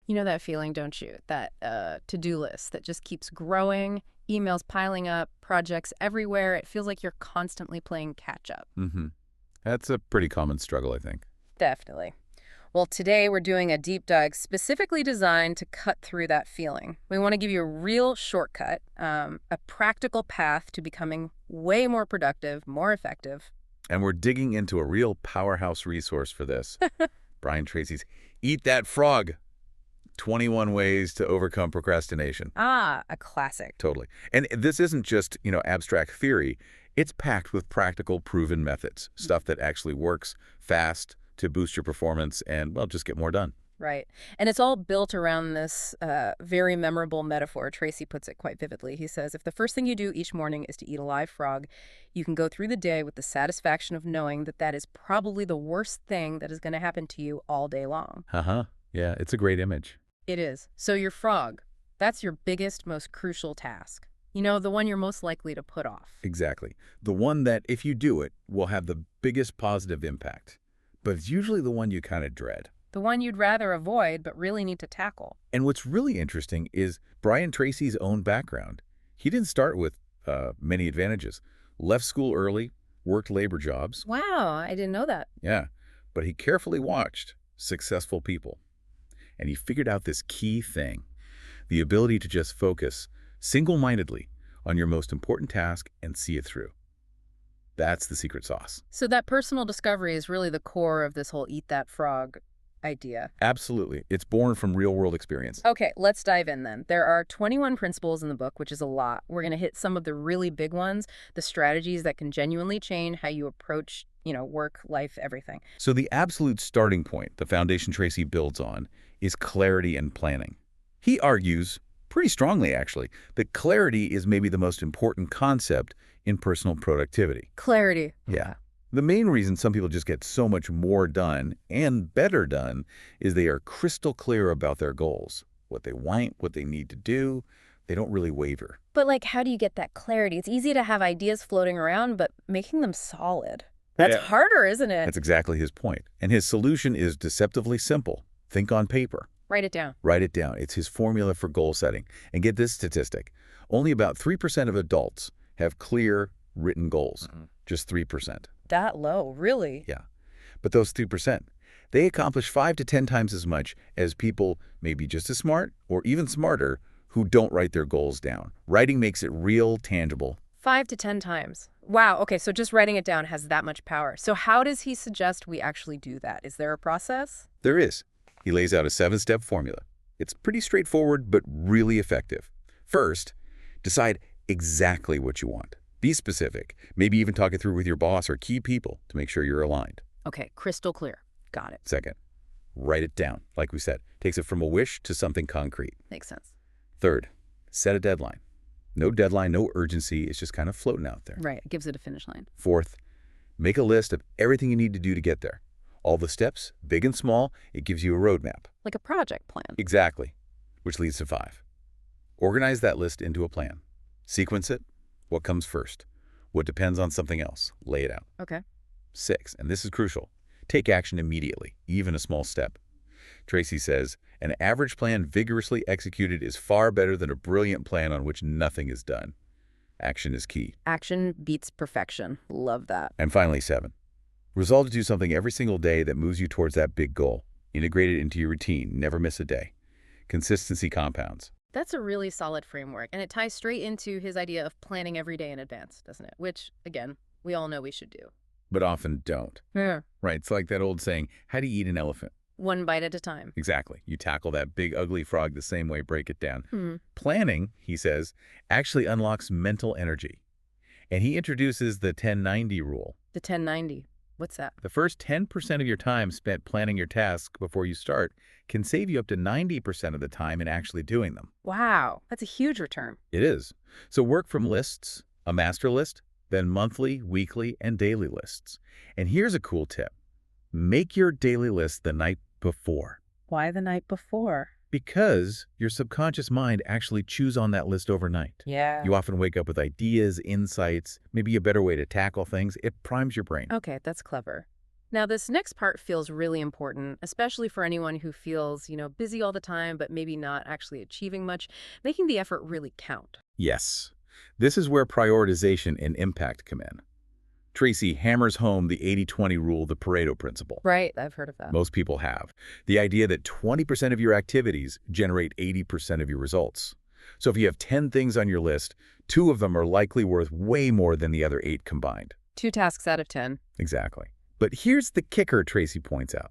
You know that feeling, don't you? That to-do list that just keeps growing, emails piling up, projects everywhere. It feels like you're constantly playing catch up. Mm-hmm. That's a pretty common struggle, I think. Definitely. Well, today we're doing a deep dive specifically designed to cut through that feeling. We want to give you a real shortcut, a practical path to becoming way more productive, more effective. And we're digging into a real powerhouse resource for this. Brian Tracy's Eat That Frog, 21 Ways to Overcome Procrastination. Ah, a classic. Totally. And this isn't just, abstract theory. It's packed with practical, proven methods, stuff that actually works fast to boost your performance and, well, just get more done. Right. And it's all built around this very memorable metaphor. Tracy puts it quite vividly. He says, if the first thing you do each morning is to eat a live frog, you can go through the day with the satisfaction of knowing that that is probably the worst thing that is going to happen to you all day long. Uh-huh. Yeah, it's a great image. It is. So your frog, that's your biggest, most crucial task. You know, the one you're most likely to put off. Exactly. The one that, if you do it, will have the biggest positive impact. But it's usually the one you kind of dread. The one you'd rather avoid but really need to tackle. And what's really interesting is Brian Tracy's own background. He didn't start with many advantages. Left school early, worked labor jobs. Wow, I didn't know that. Yeah, but he carefully watched successful people. And he figured out this key thing, the ability to just focus single-mindedly on your most important task and see it through. That's the secret sauce. So that personal discovery is really the core of this whole eat that frog idea. Absolutely. It's born from real-world experience. Okay, let's dive in then. There are 21 principles in the book, which is a lot. We're going to hit some of the really big ones, the strategies that can genuinely change how you approach, work, life, everything. So the absolute starting point, the foundation Tracy builds on, is clarity and planning. He argues, pretty strongly actually, that clarity is maybe the most important concept in personal productivity. Clarity. Yeah. The main reason some people just get so much more done and better done is they are crystal clear about their goals, what they want, what they need to do. They don't really waver. But how do you get that clarity? It's easy to have ideas floating around, but making them solid. That's harder, isn't it? That's exactly his point. And his solution is deceptively simple. Think on paper. Write it down. Write it down. It's his formula for goal setting. And get this statistic. Only about 3% of adults have clear written goals. Just 3%. That low, really? Yeah. But those 3%, they accomplish 5 to 10 times as much as people maybe just as smart or even smarter who don't write their goals down. Writing makes it real, tangible. 5 to 10 times. Wow. Okay, so just writing it down has that much power. So how does he suggest we actually do that? Is there a process? There is. He lays out a 7-step formula. It's pretty straightforward, but really effective. First, decide exactly what you want. Be specific. Maybe even talk it through with your boss or key people to make sure you're aligned. Okay, crystal clear. Got it. Second, write it down. Like we said, takes it from a wish to something concrete. Makes sense. Third, set a deadline. No deadline, no urgency. It's just kind of floating out there. Right, it gives it a finish line. Fourth, make a list of everything you need to do to get there. All the steps, big and small, it gives you a roadmap. Like a project plan. Exactly, which leads to 5. Organize that list into a plan. Sequence it. What comes first? What depends on something else? Lay it out. Okay. 6, and this is crucial, take action immediately, even a small step. Tracy says, an average plan vigorously executed is far better than a brilliant plan on which nothing is done. Action is key. Action beats perfection. Love that. And finally, 7, resolve to do something every single day that moves you towards that big goal. Integrate it into your routine. Never miss a day. Consistency compounds. That's a really solid framework, and it ties straight into his idea of planning every day in advance, doesn't it? Which, again, we all know we should do. But often don't. Yeah. Right, it's like that old saying, how do you eat an elephant? One bite at a time. Exactly. You tackle that big ugly frog the same way, break it down. Planning, he says, actually unlocks mental energy. And he introduces the 10-90 rule. The 10-90. What's that? The first 10% of your time spent planning your task before you start can save you up to 90% of the time in actually doing them. Wow, that's a huge return. It is. So work from lists, a master list, then monthly, weekly, and daily lists. And here's a cool tip. Make your daily list the night before. Why the night before? Because your subconscious mind actually chews on that list overnight. Yeah. You often wake up with ideas, insights, maybe a better way to tackle things. It primes your brain. Okay, that's clever. Now, this next part feels really important, especially for anyone who feels, busy all the time, but maybe not actually achieving much, making the effort really count. Yes, this is where prioritization and impact come in. Tracey hammers home the 80-20 rule, the Pareto principle. Right, I've heard of that. Most people have. The idea that 20% of your activities generate 80% of your results. So if you have 10 things on your list, 2 of them are likely worth way more than the other 8 combined. 2 tasks out of 10. Exactly. But here's the kicker, Tracey points out.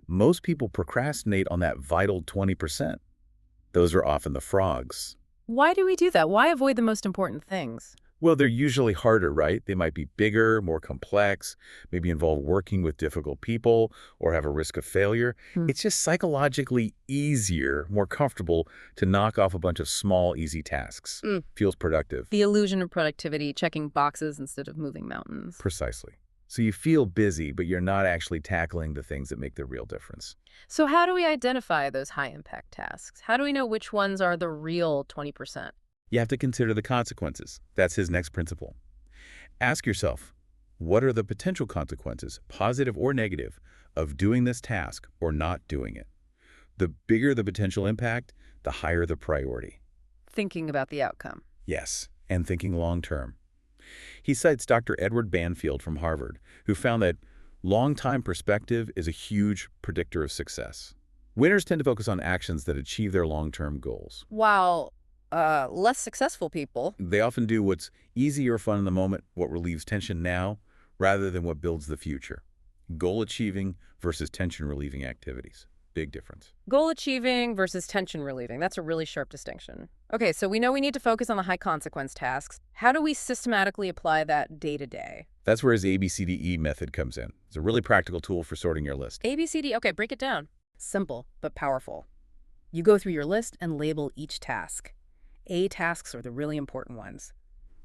Most people procrastinate on that vital 20%. Those are often the frogs. Why do we do that? Why avoid the most important things? Well, they're usually harder, right? They might be bigger, more complex, maybe involve working with difficult people or have a risk of failure. It's just psychologically easier, more comfortable to knock off a bunch of small, easy tasks. Feels productive. The illusion of productivity, checking boxes instead of moving mountains. Precisely. So you feel busy, but you're not actually tackling the things that make the real difference. So how do we identify those high-impact tasks? How do we know which ones are the real 20%? You have to consider the consequences. That's his next principle. Ask yourself, what are the potential consequences, positive or negative, of doing this task or not doing it? The bigger the potential impact, the higher the priority. Thinking about the outcome. Yes, and thinking long-term. He cites Dr. Edward Banfield from Harvard, who found that long-time perspective is a huge predictor of success. Winners tend to focus on actions that achieve their long-term goals. While less successful people. They often do what's easy or fun in the moment, what relieves tension now, rather than what builds the future. Goal-achieving versus tension-relieving activities. Big difference. Goal achieving versus tension relieving. That's a really sharp distinction. Okay, so we know we need to focus on the high consequence tasks. How do we systematically apply that day to day? That's where his ABCDE method comes in. It's a really practical tool for sorting your list. ABCD, okay, break it down. Simple, but powerful. You go through your list and label each task. A tasks are the really important ones.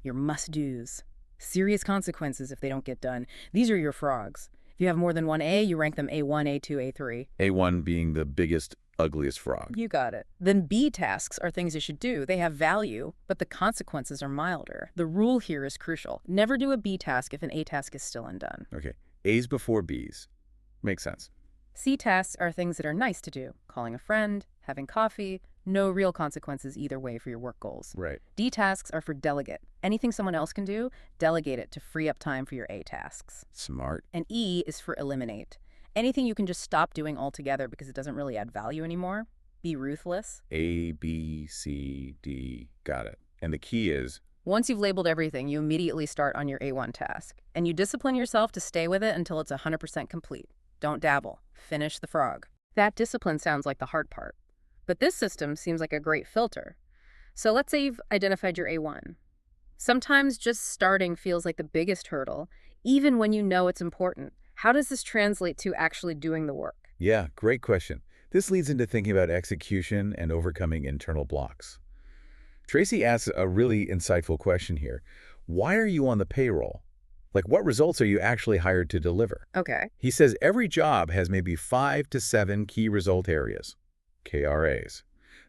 Your must-dos. Serious consequences if they don't get done. These are your frogs. If you have more than one A, you rank them A1, A2, A3. A1 being the biggest, ugliest frog. You got it. Then B tasks are things you should do. They have value, but the consequences are milder. The rule here is crucial. Never do a B task if an A task is still undone. Okay, A's before B's. Makes sense. C tasks are things that are nice to do. Calling a friend, having coffee, no real consequences either way for your work goals. Right. D tasks are for delegate. Anything someone else can do, delegate it to free up time for your A tasks. Smart. And E is for eliminate. Anything you can just stop doing altogether because it doesn't really add value anymore. Be ruthless. A, B, C, D. Got it. And the key is, once you've labeled everything, you immediately start on your A1 task. And you discipline yourself to stay with it until it's 100% complete. Don't dabble. Finish the frog. That discipline sounds like the hard part. But this system seems like a great filter. So let's say you've identified your A1. Sometimes just starting feels like the biggest hurdle, even when you know it's important. How does this translate to actually doing the work? yeah, great question. This leads into thinking about execution and overcoming internal blocks. Tracey asks a really insightful question here. Why are you on the payroll? Like, what results are you actually hired to deliver? Okay. He says every job has maybe 5 to 7 key result areas, KRAs.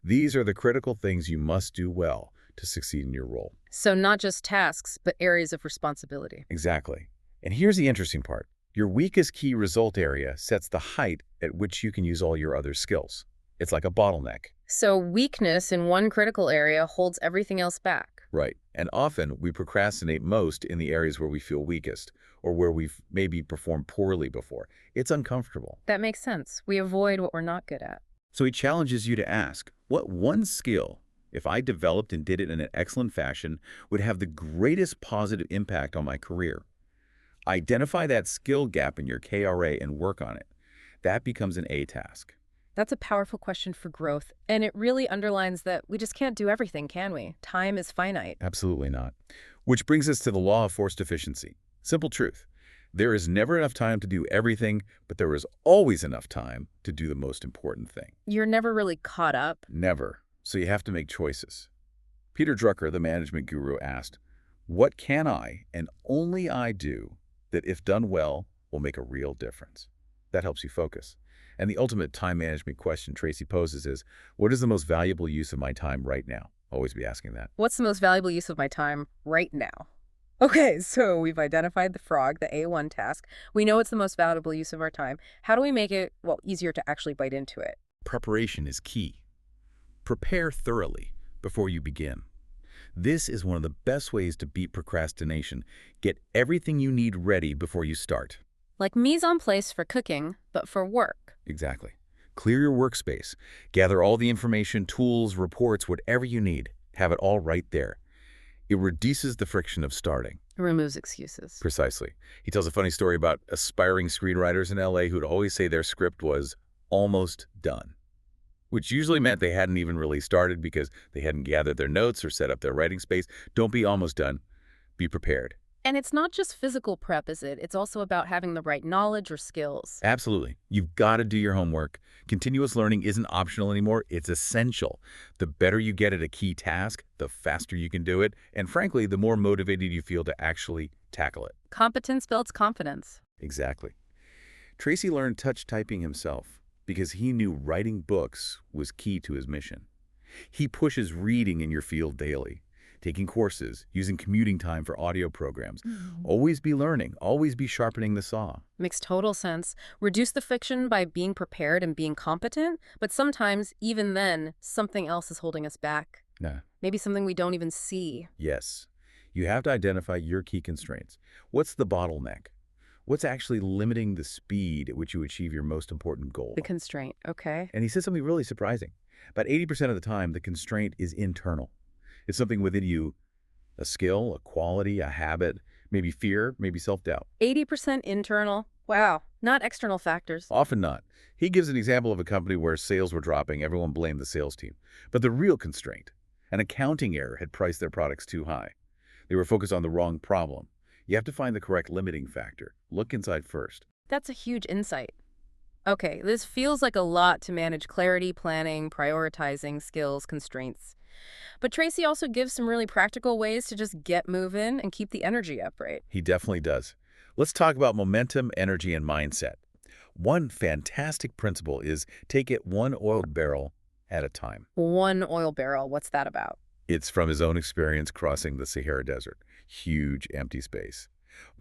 These are the critical things you must do well to succeed in your role. So not just tasks, but areas of responsibility. Exactly. And here's the interesting part. Your weakest key result area sets the height at which you can use all your other skills. It's like a bottleneck. So weakness in one critical area holds everything else back. Right. And often we procrastinate most in the areas where we feel weakest or where we've maybe performed poorly before. It's uncomfortable. That makes sense. We avoid what we're not good at. So he challenges you to ask, what one skill, if I developed and did it in an excellent fashion, would have the greatest positive impact on my career? Identify that skill gap in your KRA and work on it. That becomes an A task. That's a powerful question for growth, and it really underlines that we just can't do everything, can we? Time is finite. Absolutely not. Which brings us to the law of forced efficiency. Simple truth. There is never enough time to do everything, but there is always enough time to do the most important thing. You're never really caught up. Never. So you have to make choices. Peter Drucker, the management guru, asked, what can I and only I do that, if done well, will make a real difference? That helps you focus. And the ultimate time management question Tracey poses is, what is the most valuable use of my time right now? Always be asking that. What's the most valuable use of my time right now? Okay, so we've identified the frog, the A1 task. We know it's the most valuable use of our time. How do we make it, well, easier to actually bite into it? Preparation is key. Prepare thoroughly before you begin. This is one of the best ways to beat procrastination. Get everything you need ready before you start. Like mise en place for cooking, but for work. Exactly. Clear your workspace. Gather all the information, tools, reports, whatever you need. Have it all right there. It reduces the friction of starting. Removes excuses. Precisely. He tells a funny story about aspiring screenwriters in LA who'd always say their script was almost done, which usually meant they hadn't even really started because they hadn't gathered their notes or set up their writing space. Don't be almost done. Be prepared. And it's not just physical prep, is it? It's also about having the right knowledge or skills. Absolutely. You've got to do your homework. Continuous learning isn't optional anymore. It's essential. The better you get at a key task, the faster you can do it, and frankly, the more motivated you feel to actually tackle it. Competence builds confidence. Exactly. Tracey learned touch typing himself because he knew writing books was key to his mission. He pushes reading in your field daily, taking courses, using commuting time for audio programs. Always be learning, always be sharpening the saw. Makes total sense. Reduce the friction by being prepared and being competent, but sometimes, even then, something else is holding us back. Nah. Maybe something we don't even see. Yes. You have to identify your key constraints. What's the bottleneck? What's actually limiting the speed at which you achieve your most important goal? The constraint, okay. And he says something really surprising. About 80% of the time, the constraint is internal. It's something within you, a skill, a quality, a habit, maybe fear, maybe self-doubt. 80% internal. Wow, not external factors. Often not. He gives an example of a company where sales were dropping. Everyone blamed the sales team. But the real constraint, an accounting error, had priced their products too high. They were focused on the wrong problem. You have to find the correct limiting factor. Look inside first. That's a huge insight. Okay, this feels like a lot to manage: clarity, planning, prioritizing, skills, constraints. But Tracey also gives some really practical ways to just get moving and keep the energy up, right? He definitely does. Let's talk about momentum, energy, and mindset. One fantastic principle is take it one oil barrel at a time. One oil barrel, what's that about? It's from his own experience crossing the Sahara Desert, huge empty space,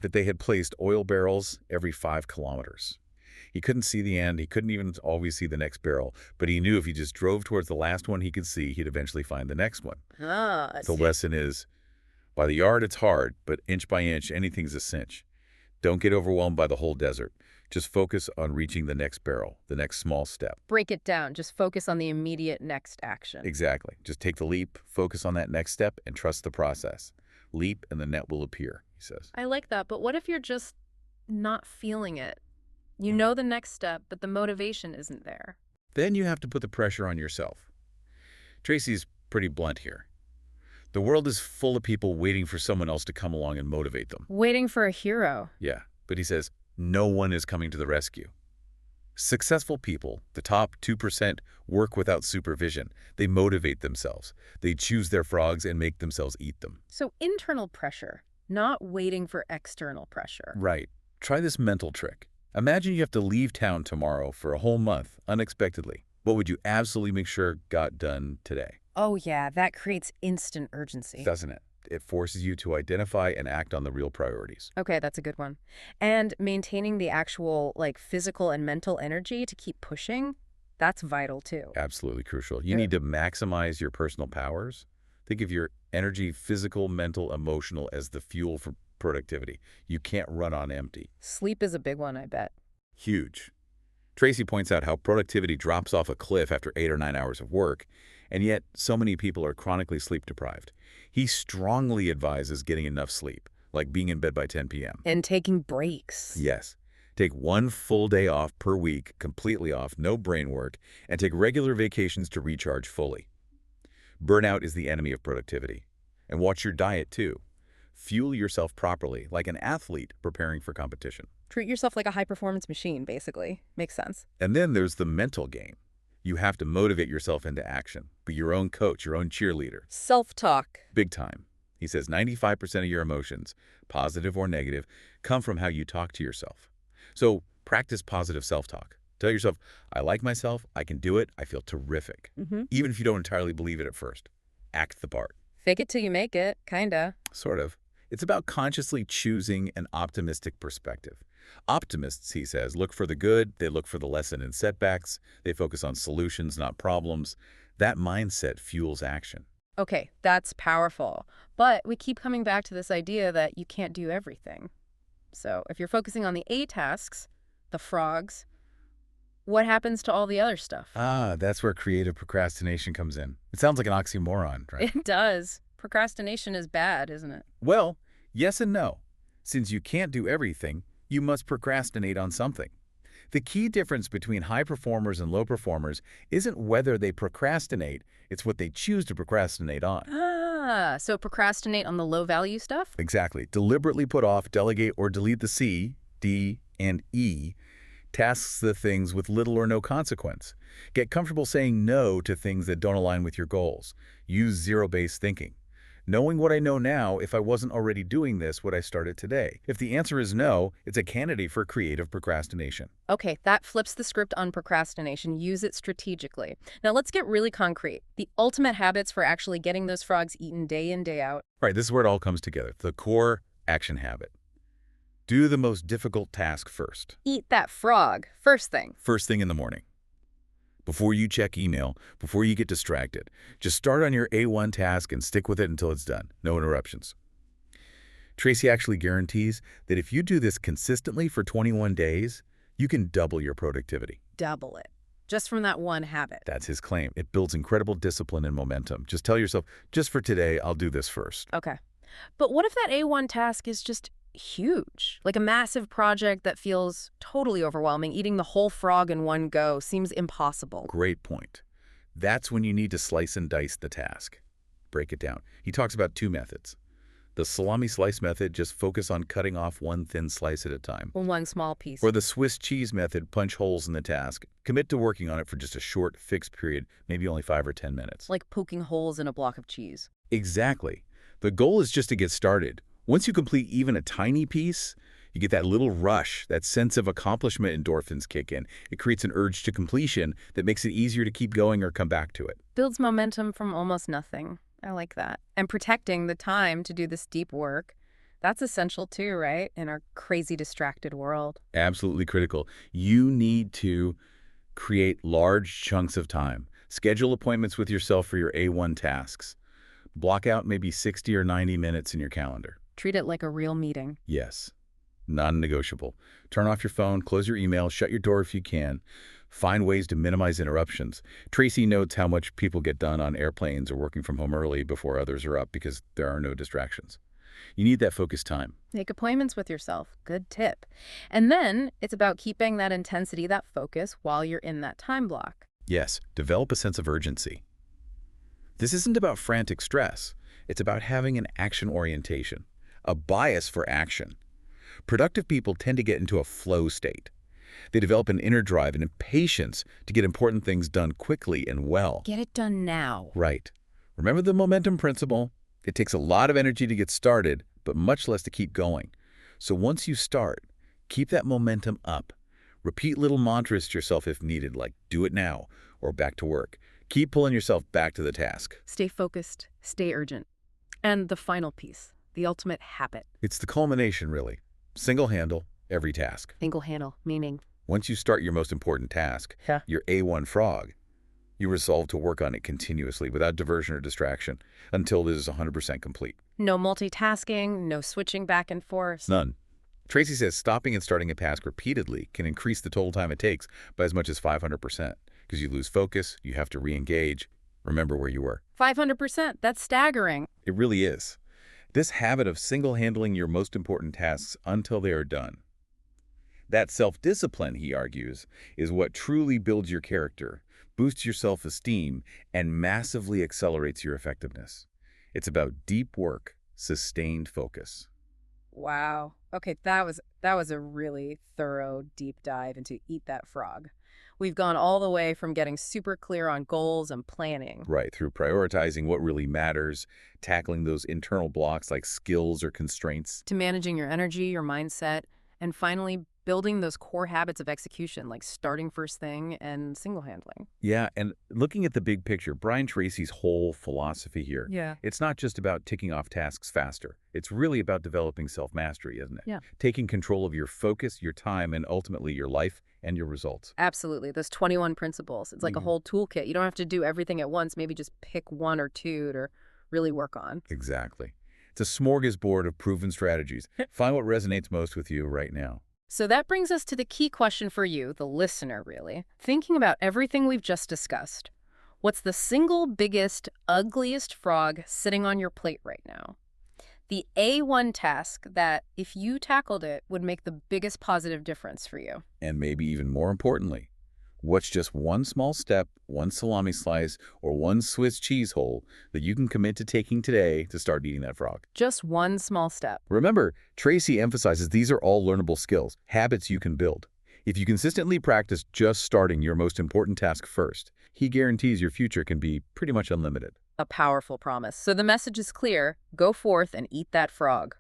that they had placed oil barrels every 5 kilometers. He couldn't see the end. He couldn't even always see the next barrel, but he knew if he just drove towards the last one he could see, he'd eventually find the next one. The lesson is, by the yard it's hard, but inch by inch, anything's a cinch. Don't get overwhelmed by the whole desert. Just focus on reaching the next barrel, the next small step. Break it down. Just focus on the immediate next action. Exactly. Just take the leap, focus on that next step, and trust the process. Leap and the net will appear, he says. I like that, but what if you're just not feeling it? You know the next step, but the motivation isn't there. Then you have to put the pressure on yourself. Tracey's pretty blunt here. The world is full of people waiting for someone else to come along and motivate them. Waiting for a hero. Yeah, but he says, no one is coming to the rescue. Successful people, the top 2%, work without supervision. They motivate themselves. They choose their frogs and make themselves eat them. So internal pressure, not waiting for external pressure. Right. Try this mental trick. Imagine you have to leave town tomorrow for a whole month, unexpectedly. What would you absolutely make sure got done today? Oh yeah, that creates instant urgency. Doesn't it? It forces you to identify and act on the real priorities. Okay, that's a good one. And maintaining the actual, physical and mental energy to keep pushing, that's vital too. Absolutely crucial. You need to maximize your personal powers. Think of your energy, physical, mental, emotional, as the fuel for productivity. You can't run on empty. Sleep is a big one, I bet. Huge. Tracey points out how productivity drops off a cliff after 8 or 9 hours of work, and yet so many people are chronically sleep deprived. He strongly advises getting enough sleep, like being in bed by 10 p.m. And taking breaks. Yes. Take 1 full day off per week, completely off, no brain work, and take regular vacations to recharge fully. Burnout is the enemy of productivity. And watch your diet too. Fuel yourself properly, like an athlete preparing for competition. Treat yourself like a high-performance machine, basically. Makes sense. And then there's the mental game. You have to motivate yourself into action. Be your own coach, your own cheerleader. Self-talk. Big time. He says 95% of your emotions, positive or negative, come from how you talk to yourself. So practice positive self-talk. Tell yourself, I like myself, I can do it, I feel terrific. Even if you don't entirely believe it at first. Act the part. Fake it till you make it, kinda. Sort of. It's about consciously choosing an optimistic perspective. Optimists, he says, look for the good, they look for the lesson in setbacks, they focus on solutions, not problems. That mindset fuels action. Okay, that's powerful. But we keep coming back to this idea that you can't do everything. So if you're focusing on the A tasks, the frogs, what happens to all the other stuff? Ah, that's where creative procrastination comes in. It sounds like an oxymoron, right? It does. Procrastination is bad, isn't it? Well, yes and no. Since you can't do everything, you must procrastinate on something. The key difference between high performers and low performers isn't whether they procrastinate, it's what they choose to procrastinate on. Ah, so procrastinate on the low value stuff? Exactly. Deliberately put off, delegate, or delete the C, D, and E tasks, the things with little or no consequence. Get comfortable saying no to things that don't align with your goals. Use zero-based thinking. Knowing what I know now, if I wasn't already doing this, would I start it today? If the answer is no, it's a candidate for creative procrastination. Okay, that flips the script on procrastination. Use it strategically. Now let's get really concrete. The ultimate habits for actually getting those frogs eaten day in, day out. All right, this is where it all comes together. The core action habit. Do the most difficult task first. Eat that frog, first thing. First thing in the morning. Before you check email, before you get distracted, just start on your A1 task and stick with it until it's done. No interruptions. Tracey actually guarantees that if you do this consistently for 21 days, you can double your productivity. Double it. Just from that one habit. That's his claim. It builds incredible discipline and momentum. Just tell yourself, just for today, I'll do this first. Okay. But what if that A1 task is just huge? Like a massive project that feels totally overwhelming. Eating the whole frog in one go seems impossible. Great point. That's when you need to slice and dice the task. Break it down. He talks about two methods. The salami slice method, just focus on cutting off one thin slice at a time. One small piece. Or the Swiss cheese method, punch holes in the task. Commit to working on it for just a short, fixed period, maybe only 5 or 10 minutes. Like poking holes in a block of cheese. Exactly. The goal is just to get started. Once you complete even a tiny piece, you get that little rush, that sense of accomplishment. Endorphins kick in. It creates an urge to completion that makes it easier to keep going or come back to it. Builds momentum from almost nothing. I like that. And protecting the time to do this deep work, that's essential too, right? In our crazy distracted world. Absolutely critical. You need to create large chunks of time. Schedule appointments with yourself for your A1 tasks. Block out maybe 60 or 90 minutes in your calendar. Treat it like a real meeting. Yes. Non-negotiable. Turn off your phone, close your email, shut your door if you can. Find ways to minimize interruptions. Tracey notes how much people get done on airplanes or working from home early before others are up because there are no distractions. You need that focused time. Make appointments with yourself. Good tip. And then it's about keeping that intensity, that focus, while you're in that time block. Yes, develop a sense of urgency. This isn't about frantic stress. It's about having an action orientation, a bias for action. Productive people tend to get into a flow state. They develop an inner drive and impatience to get important things done quickly and well. Get it done now. Right. Remember the momentum principle? It takes a lot of energy to get started, but much less to keep going. So once you start, keep that momentum up. Repeat little mantras to yourself if needed, like do it now or back to work. Keep pulling yourself back to the task. Stay focused. Stay urgent. And the final piece, the ultimate habit. It's the culmination, really. Single handle, every task. Single handle, meaning? Once you start your most important task, Yeah. your A1 frog, you resolve to work on it continuously without diversion or distraction until it is 100% complete. No multitasking, no switching back and forth. None. Tracey says stopping and starting a task repeatedly can increase the total time it takes by as much as 500% because you lose focus, you have to re-engage, remember where you were. 500%, that's staggering. It really is. This habit of single-handling your most important tasks until they are done. That self-discipline, he argues, is what truly builds your character, boosts your self-esteem, and massively accelerates your effectiveness. It's about deep work, sustained focus. Wow. Okay, that was a really thorough deep dive into Eat That Frog. We've gone all the way from getting super clear on goals and planning. Right, through prioritizing what really matters, tackling those internal blocks like skills or constraints. To managing your energy, your mindset, and finally building those core habits of execution, like starting first thing and single handling. Yeah, and looking at the big picture, Brian Tracy's whole philosophy here, Yeah. it's not just about ticking off tasks faster. It's really about developing self-mastery, isn't it? Yeah. Taking control of your focus, your time, and ultimately your life and your results. Absolutely. Those 21 principles. It's like a whole toolkit. You don't have to do everything at once. Maybe just pick one or two to really work on. Exactly. It's a smorgasbord of proven strategies. Find what resonates most with you right now. So that brings us to the key question for you, the listener, really. Thinking about everything we've just discussed, what's the single biggest, ugliest frog sitting on your plate right now? The A1 task that, if you tackled it, would make the biggest positive difference for you. And maybe even more importantly, what's just one small step, one salami slice, or one Swiss cheese hole that you can commit to taking today to start eating that frog? Just one small step. Remember, Tracy emphasizes these are all learnable skills, habits you can build. If you consistently practice just starting your most important task first, he guarantees your future can be pretty much unlimited. A powerful promise. So the message is clear. Go forth and eat that frog.